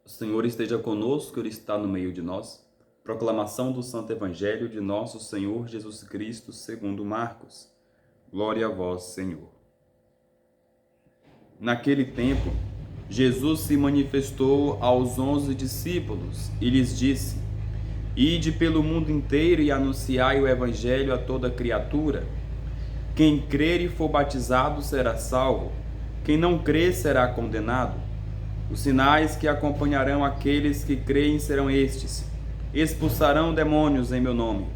O Senhor esteja conosco, Ele está no meio de nós. Proclamação do Santo Evangelho de nosso Senhor Jesus Cristo, segundo Marcos. Glória a vós, Senhor. Naquele tempo, Jesus se manifestou aos 11 discípulos e lhes disse: Ide pelo mundo inteiro e anunciai o Evangelho a toda criatura. Quem crer e for batizado será salvo. Quem não crer será condenado. Os sinais que acompanharão aqueles que creem serão estes: expulsarão demônios em meu nome,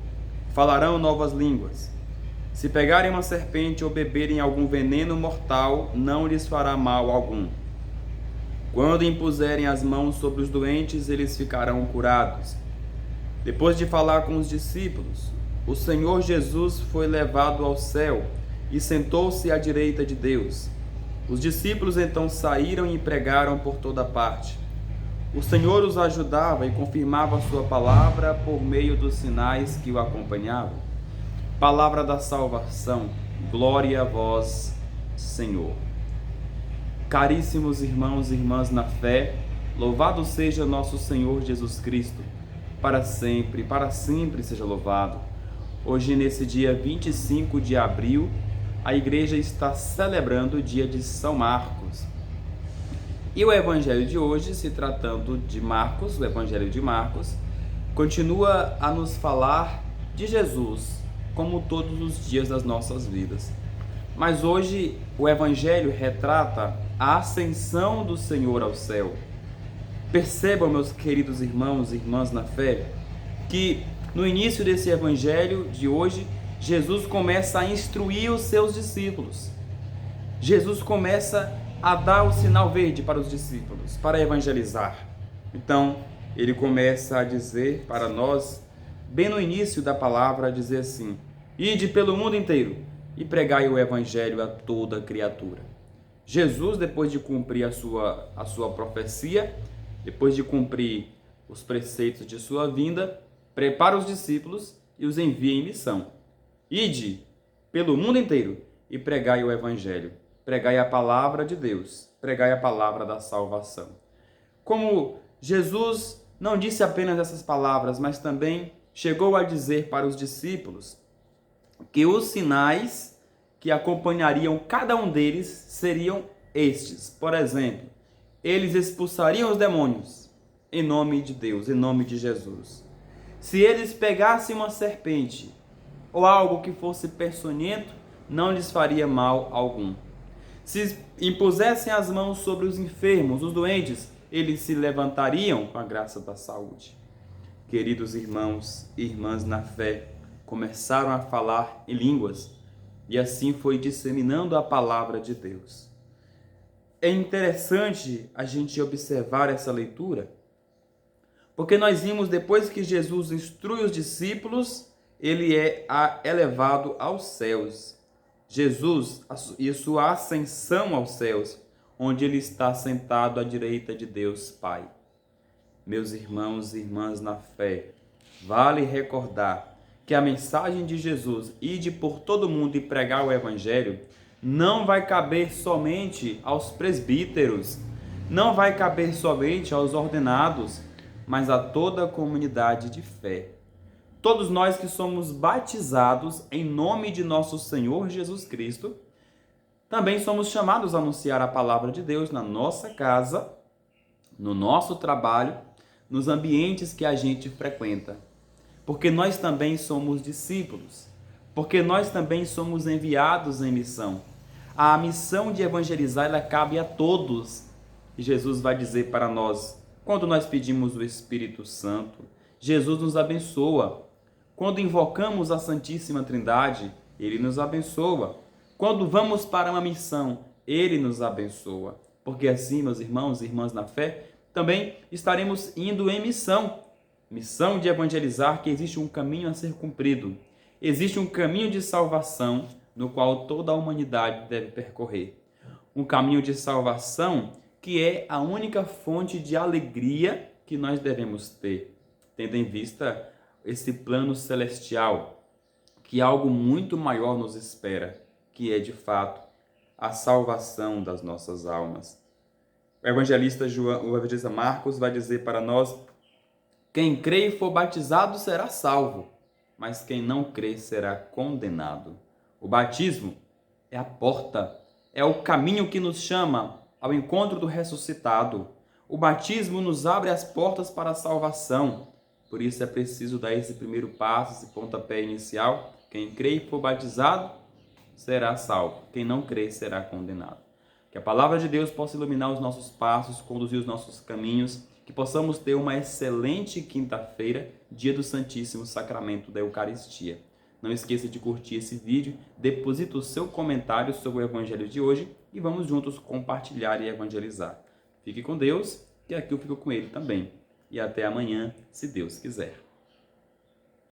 falarão novas línguas. Se pegarem uma serpente ou beberem algum veneno mortal, não lhes fará mal algum. Quando impuserem as mãos sobre os doentes, eles ficarão curados. Depois de falar com os discípulos, o Senhor Jesus foi levado ao céu e sentou-se à direita de Deus. Os discípulos então saíram e pregaram por toda parte. O Senhor os ajudava e confirmava a sua palavra por meio dos sinais que o acompanhavam. Palavra da salvação, glória a vós, Senhor. Caríssimos irmãos e irmãs na fé, louvado seja nosso Senhor Jesus Cristo, para sempre seja louvado. Hoje, nesse dia 25 de abril, a igreja está celebrando o dia de São Marcos. E o evangelho de hoje, se tratando de Marcos, o evangelho de Marcos, continua a nos falar de Jesus, como todos os dias das nossas vidas. Mas hoje o evangelho retrata a ascensão do Senhor ao céu. Percebam, meus queridos irmãos e irmãs na fé, que no início desse evangelho de hoje, Jesus começa a instruir os seus discípulos. Jesus começa a dar o sinal verde para os discípulos, para evangelizar. Então, ele começa a dizer para nós, bem no início da palavra, dizer assim: Ide pelo mundo inteiro e pregai o evangelho a toda criatura. Jesus, depois de cumprir a sua profecia, depois de cumprir os preceitos de sua vinda, prepara os discípulos e os envia em missão. Ide pelo mundo inteiro e pregai o evangelho. Pregai a palavra de Deus, pregai a palavra da salvação. Como Jesus não disse apenas essas palavras, mas também chegou a dizer para os discípulos que os sinais que acompanhariam cada um deles seriam estes. Por exemplo, eles expulsariam os demônios em nome de Deus, em nome de Jesus. Se eles pegassem uma serpente ou algo que fosse peçonhento, não lhes faria mal algum. Se impusessem as mãos sobre os enfermos, os doentes, eles se levantariam com a graça da saúde. Queridos irmãos e irmãs na fé, começaram a falar em línguas e assim foi disseminando a palavra de Deus. É interessante a gente observar essa leitura, porque nós vimos depois que Jesus instrui os discípulos, ele é elevado aos céus. Jesus e sua ascensão aos céus, onde ele está sentado à direita de Deus Pai. Meus irmãos e irmãs na fé, vale recordar que a mensagem de Jesus, ide por todo mundo e pregar o evangelho, não vai caber somente aos presbíteros, não vai caber somente aos ordenados, mas a toda a comunidade de fé. Todos nós que somos batizados em nome de nosso Senhor Jesus Cristo, também somos chamados a anunciar a palavra de Deus na nossa casa, no nosso trabalho, nos ambientes que a gente frequenta. Porque nós também somos discípulos, porque nós também somos enviados em missão. A missão de evangelizar, ela cabe a todos. E Jesus vai dizer para nós, quando nós pedimos o Espírito Santo, Jesus nos abençoa. Quando invocamos a Santíssima Trindade, Ele nos abençoa. Quando vamos para uma missão, Ele nos abençoa. Porque assim, meus irmãos e irmãs na fé, também estaremos indo em missão. Missão de evangelizar, que existe um caminho a ser cumprido. Existe um caminho de salvação no qual toda a humanidade deve percorrer. Um caminho de salvação que é a única fonte de alegria que nós devemos ter, tendo em vista esse plano celestial, que algo muito maior nos espera, que é de fato a salvação das nossas almas. O evangelista Marcos vai dizer para nós: quem crê e for batizado será salvo, mas quem não crê será condenado. O batismo é a porta, é o caminho que nos chama ao encontro do ressuscitado. O batismo nos abre as portas para a salvação. Por isso é preciso dar esse primeiro passo, esse pontapé inicial. Quem crê e for batizado será salvo. Quem não crê será condenado. Que a palavra de Deus possa iluminar os nossos passos, conduzir os nossos caminhos, que possamos ter uma excelente quinta-feira, dia do Santíssimo Sacramento da Eucaristia. Não esqueça de curtir esse vídeo, deposita o seu comentário sobre o Evangelho de hoje e vamos juntos compartilhar e evangelizar. Fique com Deus, que aqui eu fico com Ele também. E até amanhã, se Deus quiser.